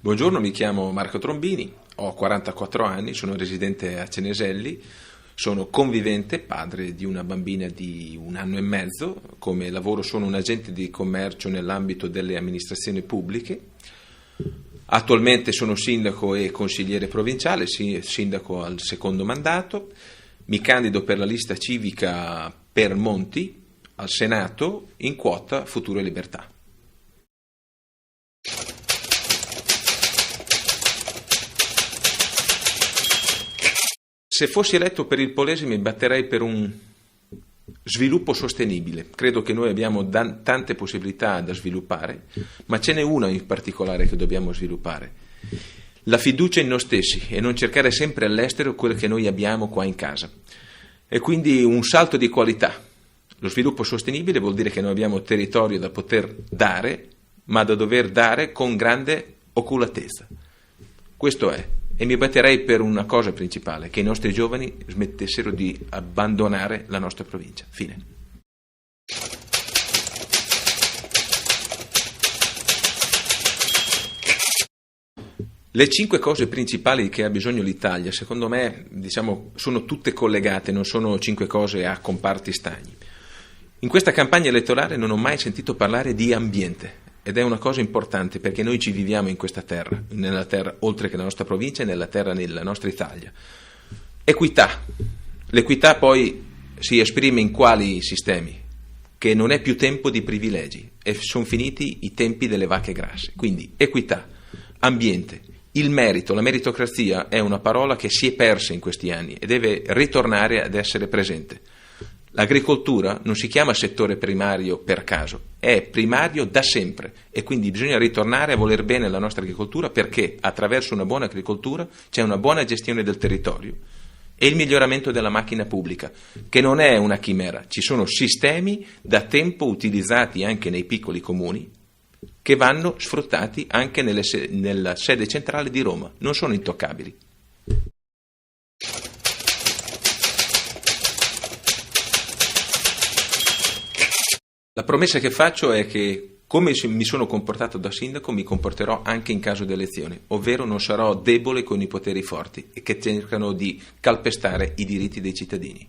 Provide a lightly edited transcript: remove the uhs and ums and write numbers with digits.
Buongiorno, mi chiamo Marco Trombini, ho 44 anni, sono residente a Ceneselli, sono convivente, padre di una bambina di 1 anno e mezzo, come lavoro sono un agente di commercio nell'ambito delle amministrazioni pubbliche. Attualmente sono sindaco e consigliere provinciale, sindaco al secondo mandato, mi candido per la lista civica per Monti al Senato in quota Futuro e Libertà. Se fossi eletto per il Polese mi batterei per un sviluppo sostenibile. Credo che noi abbiamo tante possibilità da sviluppare, ma ce n'è una in particolare che dobbiamo sviluppare. La fiducia in noi stessi e non cercare sempre all'estero quello che noi abbiamo qua in casa. E quindi un salto di qualità. Lo sviluppo sostenibile vuol dire che noi abbiamo territorio da poter dare, ma da dover dare con grande oculatezza. Questo è. E mi batterei per una cosa principale, che i nostri giovani smettessero di abbandonare la nostra provincia. Fine. Le 5 cose principali che ha bisogno l'Italia, secondo me, sono tutte collegate, non sono 5 cose a comparti stagni. In questa campagna elettorale non ho mai sentito parlare di ambiente. Ed è una cosa importante perché noi ci viviamo in questa terra, nella terra oltre che nella nostra provincia e nella terra nella nostra Italia. Equità. L'equità poi si esprime in quali sistemi? Che non è più tempo di privilegi e sono finiti i tempi delle vacche grasse. Quindi equità, ambiente, il merito, la meritocrazia è una parola che si è persa in questi anni e deve ritornare ad essere presente. L'agricoltura non si chiama settore primario per caso, è primario da sempre e quindi bisogna ritornare a voler bene la nostra agricoltura perché attraverso una buona agricoltura c'è una buona gestione del territorio e il miglioramento della macchina pubblica, che non è una chimera, ci sono sistemi da tempo utilizzati anche nei piccoli comuni che vanno sfruttati anche nella sede centrale di Roma, non sono intoccabili. La promessa che faccio è che, come mi sono comportato da sindaco, mi comporterò anche in caso di elezione, ovvero non sarò debole con i poteri forti e che cercano di calpestare i diritti dei cittadini.